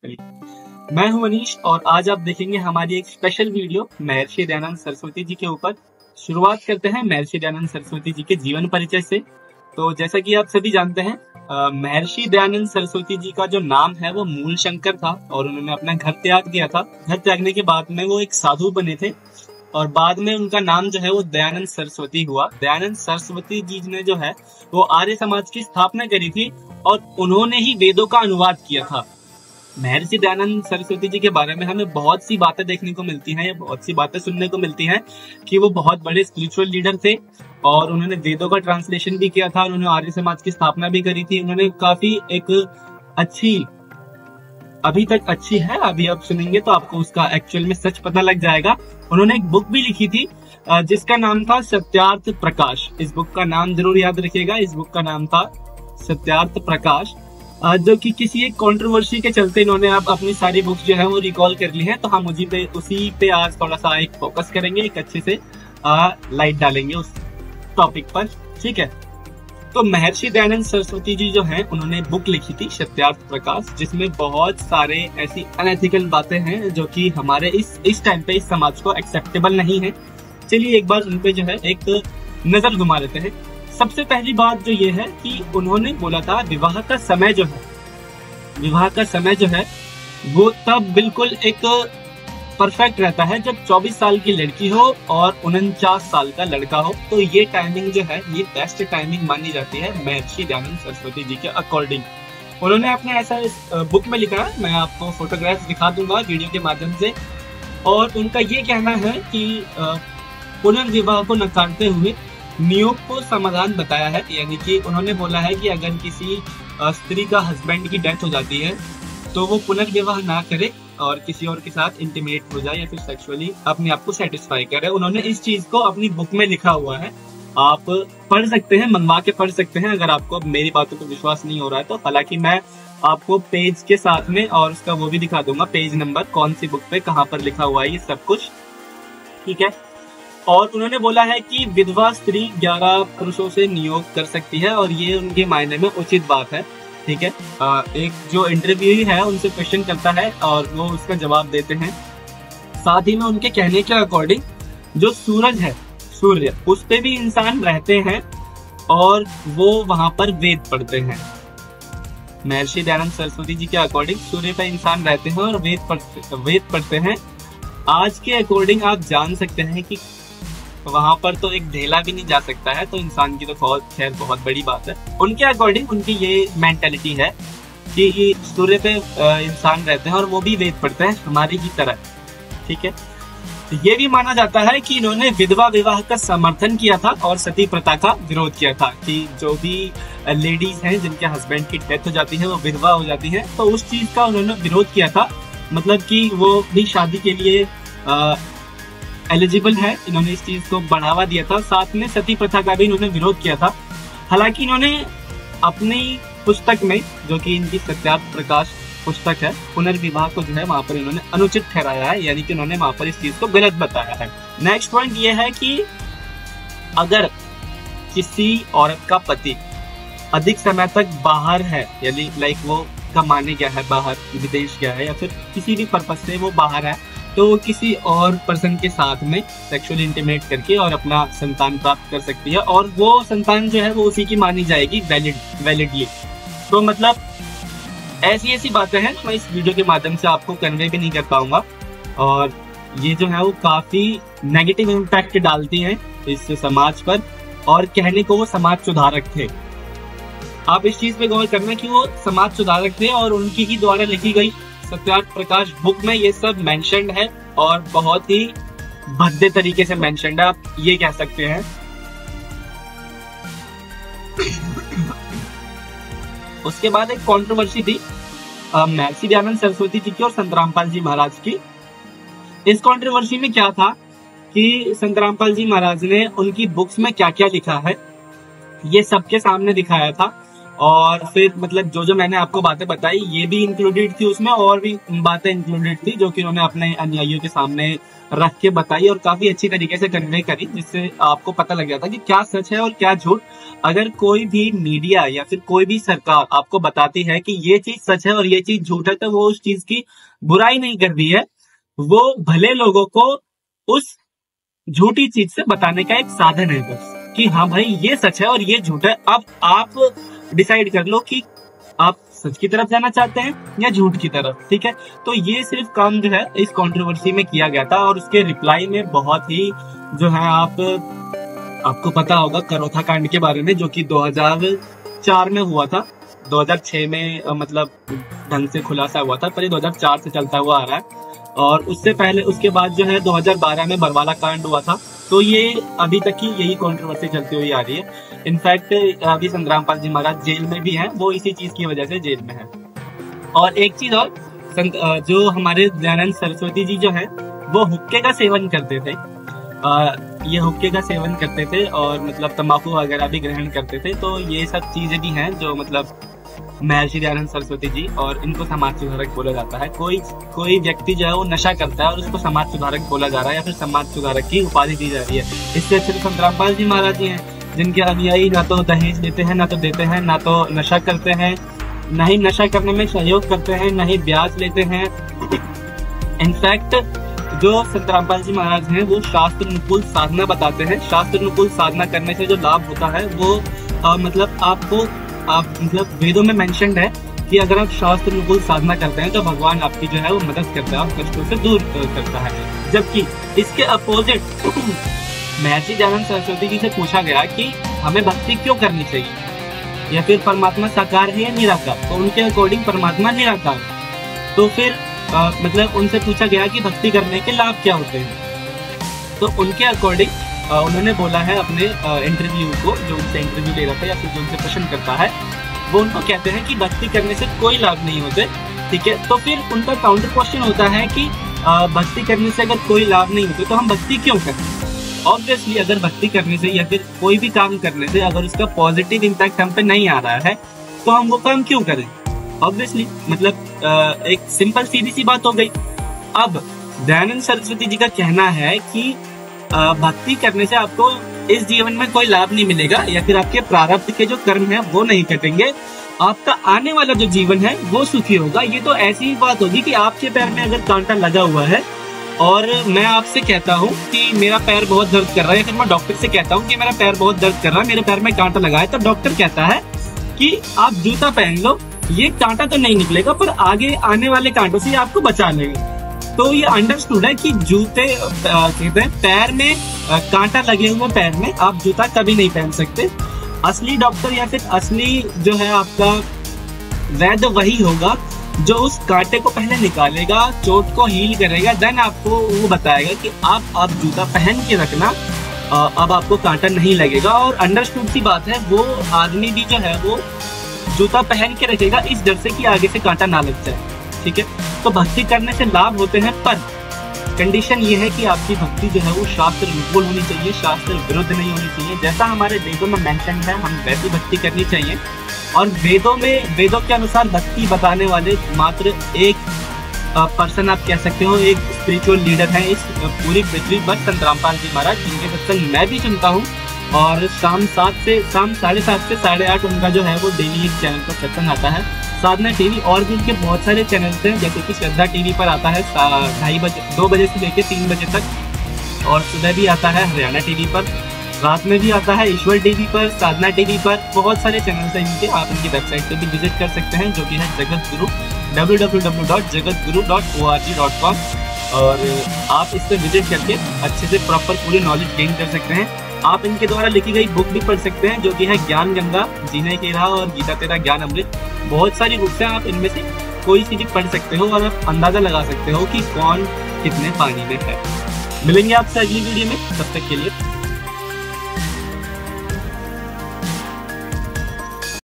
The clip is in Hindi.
मैं हूं मनीष और आज आप देखेंगे हमारी एक स्पेशल वीडियो महर्षि दयानंद सरस्वती जी के ऊपर। शुरुआत करते हैं महर्षि दयानंद सरस्वती जी के जीवन परिचय से। तो जैसा कि आप सभी जानते हैं, महर्षि दयानंद सरस्वती जी का जो नाम है वो मूल शंकर था और उन्होंने अपना घर त्याग दिया था। घर त्यागने के बाद में वो एक साधु बने थे और बाद में उनका नाम जो है वो दयानंद सरस्वती हुआ। दयानंद सरस्वती जी ने जो है वो आर्य समाज की स्थापना करी थी और उन्होंने ही वेदों का अनुवाद किया था। महर्षि दयानंद सरस्वती जी के बारे में हमें बहुत सी बातें देखने को मिलती हैं या बहुत सी बातें सुनने को मिलती हैं कि वो बहुत बड़े स्पिरिचुअल लीडर थे और उन्होंने वेदों का ट्रांसलेशन भी किया था। उन्होंने आर्य समाज की स्थापना भी करी थी। उन्होंने काफी एक अच्छी, अभी तक अच्छी है, अभी आप सुनेंगे तो आपको उसका एक्चुअल में सच पता लग जाएगा। उन्होंने एक बुक भी लिखी थी जिसका नाम था सत्यार्थ प्रकाश। इस बुक का नाम जरूर याद रखिएगा। इस बुक का नाम था सत्यार्थ प्रकाश, जो कि किसी एक कंट्रोवर्सी के चलते इन्होंने अब अपनी सारी बुक्स जो है वो रिकॉल कर ली हैं। तो हम उसी पे आज थोड़ा सा एक फोकस करेंगे, एक अच्छे से लाइट डालेंगे उस टॉपिक पर, ठीक है। तो महर्षि दयानंद सरस्वती जी जो हैं उन्होंने बुक लिखी थी सत्यार्थ प्रकाश, जिसमें बहुत सारे ऐसी अनएथिकल बातें हैं जो कि हमारे इस टाइम पे इस समाज को एक्सेप्टेबल नहीं है। चलिए एक बार उन पे जो है एक नजर घुमा लेते हैं। सबसे पहली बात जो ये है कि उन्होंने बोला था विवाह का समय जो है वो तब बिल्कुल एक परफेक्ट रहता है जब 24 साल की लड़की हो और 49 साल का लड़का हो। तो ये टाइमिंग जो है ये बेस्ट टाइमिंग मानी जाती है महर्षि दयानंद सरस्वती जी के अकॉर्डिंग। उन्होंने अपने ऐसा इस बुक में लिखा है, मैं आपको फोटोग्राफ्स दिखा दूंगा वीडियो के माध्यम से। और उनका ये कहना है कि पुनर्विवाह को नकारते हुए नियोग को समाधान बताया है। यानी कि उन्होंने बोला है कि अगर किसी स्त्री का हस्बैंड की डेथ हो जाती है तो वो पुनर्विवाह ना करे और किसी और के साथ इंटीमेट हो जाए या फिर सेक्सुअली अपने आप को सेटिस्फाई करे। उन्होंने इस चीज को अपनी बुक में लिखा हुआ है, आप पढ़ सकते हैं, मंगवा के पढ़ सकते हैं अगर आपको मेरी बातों पर विश्वास नहीं हो रहा है तो। हालांकि मैं आपको पेज के साथ में और उसका वो भी दिखा दूंगा, पेज नंबर, कौन सी बुक पे कहाँ पर लिखा हुआ है ये सब कुछ, ठीक है। और उन्होंने बोला है कि विधवा स्त्री 11 पुरुषों से नियोग कर सकती है और ये उनके मायने में उचित बात है, ठीक है। एक जो इंटरव्यू है उनसे क्वेश्चन करता है और वो उसका जवाब देते हैं। साथ ही में उनके कहने के अकॉर्डिंग जो सूरज है, सूर्य, उस पे भी इंसान रहते हैं और वो वहां पर वेद पढ़ते हैं। महर्षि दयानंद सरस्वती जी के अकॉर्डिंग सूर्य पे इंसान रहते हैं और वेद पढ़ते हैं। आज के अकॉर्डिंग आप जान सकते हैं कि वहां पर तो एक ढेला भी नहीं जा सकता है, तो इंसान की तो खैर बहुत बड़ी बात है। उनके अकॉर्डिंग उनकी ये मेंटालिटी है कि सूर्य पे इंसान रहते हैं और वो भी वेद पढ़ते हैं हमारी ही तरह, ठीक है। तो ये भी माना जाता है कि इन्होंने विधवा विवाह का समर्थन किया था और सती प्रथा का विरोध किया था कि जो भी लेडीज हैं जिनके हस्बैंड की डेथ हो जाती है, वो विधवा हो जाती है, तो उस चीज का उन्होंने विरोध किया था। मतलब कि वो भी शादी के लिए एलिजिबल है, इन्होंने इस चीज को बढ़ावा दिया था। साथ में सती प्रथा का भी इन्होंने विरोध किया था। हालांकि इन्होंने अपनी पुस्तक में, जो कि इनकी सत्यार्थ प्रकाश पुस्तक है, पुनर्विवाह को जो है वहां पर इन्होंने अनुचित ठहराया है, यानी कि उन्होंने वहां पर इस चीज को गलत बताया है। नेक्स्ट पॉइंट ये है कि अगर किसी औरत का पति अधिक समय तक बाहर है, यानी लाइक वो कमाने गया है बाहर, विदेश गया है या फिर किसी भी पर्पज से वो बाहर है, तो किसी और पर्सन के साथ में सेक्सुअल इंटीमेट करके और अपना संतान प्राप्त कर सकती है और वो संतान जो है वो उसी की मानी जाएगी वैलिडली। तो मतलब ऐसी बातें हैं मैं इस वीडियो के माध्यम से आपको कन्वे भी नहीं कर पाऊंगा और ये जो है वो काफी नेगेटिव इम्पैक्ट डालती हैं इस समाज पर और कहने को वो समाज सुधारक थे। आप इस चीज पे गौर करना कि वो समाज सुधारक थे और उनकी ही द्वारा लिखी गई सत्यार्थ प्रकाश बुक में ये सब मेंशन्ड है और बहुत ही भद्दे तरीके से मेंशन्ड है, आप ये कह सकते हैं। उसके बाद एक कंट्रोवर्सी थी महर्षि दयानंद सरस्वती जी की और संत रामपाल जी महाराज की। इस कंट्रोवर्सी में क्या था कि संत रामपाल जी महाराज ने उनकी बुक्स में क्या क्या लिखा है ये सबके सामने दिखाया था और फिर मतलब जो मैंने आपको बातें बताई ये भी इंक्लूडेड थी उसमें, और भी बातें इंक्लूडेड थी जो कि उन्होंने अपने अनुयायियों के सामने रख के बताई और काफी अच्छी तरीके से कन्वे करी, जिससे आपको पता लग गया था कि क्या सच है और क्या झूठ। अगर कोई भी मीडिया या फिर कोई भी सरकार आपको बताती है कि ये चीज सच है और ये चीज झूठ है, तो वो उस चीज की बुराई नहीं कर रही है, वो भले लोगों को उस झूठी चीज से बताने का एक साधन है बस, कि हाँ भाई ये सच है और ये झूठ है। अब आप डिसाइड कर लो कि आप सच की तरफ जाना चाहते हैं या झूठ की तरफ, ठीक है। तो ये सिर्फ काम जो है इस कंट्रोवर्सी में किया गया था, और उसके रिप्लाई में बहुत ही जो है आपको पता होगा करोथा कांड के बारे में, जो कि 2004 में हुआ था। 2006 में मतलब ढंग से खुलासा हुआ था, पर ये 2004 से चलता हुआ आ रहा है। और उससे पहले उसके बाद जो है 2012 में बरवाला कांड हुआ था। तो ये अभी तक की यही कंट्रोवर्सी चलती हुई आ रही है। इनफैक्ट अभी संग्राम पाल जी महाराज जेल में भी हैं, वो इसी चीज की वजह से जेल में है। और एक चीज और, जो हमारे दयानंद सरस्वती जी जो है वो हुक्के का सेवन करते थे। ये हुक्के का सेवन करते थे और मतलब तंबाकू वगैरह भी ग्रहण करते थे। तो ये सब चीजें भी हैं जो मतलब महर्षि दयानंद सरस्वती जी, और इनको समाज सुधारक बोला जाता है। कोई व्यक्ति जो है वो नशा करता है और उसको समाज सुधारक बोला जा रहा है या फिर समाज सुधारक की उपाधि दी जा रही है। इससे अच्छे तो संग्राम पाल जी महाराज जी हैं, जिनके अनुयायी ना तो दहेज लेते हैं, ना तो देते हैं, ना तो नशा करते हैं, ना ही नशा करने में सहयोग करते हैं, ना ही ब्याज लेते हैं। इनफैक्ट जो संग्राम पाल जी महाराज हैं वो शास्त्र अनुकूल साधना बताते हैं। शास्त्र अनुकूल साधना करने से जो लाभ होता है वो मतलब मतलब वेदों में मेंशन्ड है कि अगर आप शास्त्र अनुकूल साधना करते हैं तो भगवान आपकी जो है वो मदद करता है और कष्टों से दूर करता है। जबकि इसके अपोजिट महर्षि दयानंद सरस्वती जी से पूछा गया कि हमें भक्ति क्यों करनी चाहिए, या फिर परमात्मा साकार है या निराकार, तो उनके अकॉर्डिंग परमात्मा निराकार। तो फिर मतलब उनसे पूछा गया कि भक्ति करने के लाभ क्या होते हैं, तो उनके अकॉर्डिंग उन्होंने बोला है अपने इंटरव्यू को, जो उनसे इंटरव्यू ले रहा था या फिर जो उनसे प्रश्न करता है, वो उनको कहते हैं कि भक्ति करने से कोई लाभ नहीं होते, ठीक है। तो फिर उनका काउंटर क्वेश्चन होता है कि भक्ति करने से अगर कोई लाभ नहीं होते तो हम भक्ति क्यों करें। ऑब्वियसली अगर भक्ति करने से या फिर कोई भी काम करने से अगर उसका पॉजिटिव इम्पैक्ट हम पे नहीं आ रहा है तो हम वो काम क्यों करें। ऑब्वियसली मतलब एक सिंपल सीधी सी बात हो गई। अब दयानंद सरस्वती जी का कहना है कि भक्ति करने से आपको इस जीवन में कोई लाभ नहीं मिलेगा, या फिर आपके प्रारब्ध के जो कर्म है वो नहीं कटेंगे, आपका आने वाला जो जीवन है वो सुखी होगा। ये तो ऐसी ही बात होगी कि आपके पैर में अगर कांटा लगा हुआ है और मैं आपसे कहता हूँ कि मेरा पैर बहुत दर्द कर रहा है, या फिर मैं डॉक्टर से कहता हूँ कि मेरा पैर बहुत दर्द कर रहा है, मेरे पैर में कांटा लगा है, तो डॉक्टर कहता है कि आप जूता पहन लो, ये कांटा तो नहीं निकलेगा पर आगे आने वाले कांटों से आपको बचा लेगा। तो ये अंडरस्टूड है कि जूते कहते हैं पैर में कांटा लगे हुए पैर में आप जूता कभी नहीं पहन सकते। असली डॉक्टर या फिर असली जो है आपका वैद्य वही होगा जो उस कांटे को पहले निकालेगा, चोट को हील करेगा, देन आपको वो बताएगा कि आप जूता पहन के रखना, अब आपको कांटा नहीं लगेगा। और अंडरस्टूड सी बात है, वो आदमी भी जो है वो जूता पहन के रखेगा इस डर से कि आगे से कांटा ना लग जाए, ठीक है। तो भक्ति करने से लाभ होते हैं, पर कंडीशन ये है कि आपकी भक्ति जो है वो शास्त्र अनुकूल होनी चाहिए, शास्त्र विरुद्ध नहीं होनी चाहिए। जैसा हमारे वेदों में मेंशन है हम वैसी भक्ति करनी चाहिए। और वेदों के अनुसार भक्ति बताने वाले मात्र एक पर्सन आप कह सकते हो, एक स्पिरिचुअल लीडर है इस पूरी पृथ्वी पर, संत रामपाल जी महाराज, जिनके सत्संग मैं भी सुनता हूँ। और शाम 7 से 8:30 उनका जो है वो डेली एक चैनल पर सत्संग आता है, साधना टीवी। और भी उनके बहुत सारे चैनल्स हैं, जैसे कि श्रद्धा टीवी पर आता है 2 बजे से लेकर 3 बजे तक, और सुबह भी आता है हरियाणा टीवी पर, रात में भी आता है ईश्वर टीवी पर, साधना टीवी पर। बहुत सारे चैनल्स हैं इनके, आप इनकी वेबसाइट पर भी विजिट कर सकते हैं, जो कि है जगत गुरु www.jagatguru.org.com। और आप इस पर विजिट करके अच्छे से प्रॉपर पूरी नॉलेज गेन कर सकते हैं। आप इनके द्वारा लिखी गई बुक भी पढ़ सकते हैं, जो कि है ज्ञान गंगा, जीने की राह और गीता तेरा ज्ञान अमृत। बहुत सारी बुक्स हैं, आप इनमें से कोई सी भी पढ़ सकते हो और आप अंदाजा लगा सकते हो कि कौन कितने पानी में है। मिलेंगे आपसे अगली वीडियो में, तब तक के लिए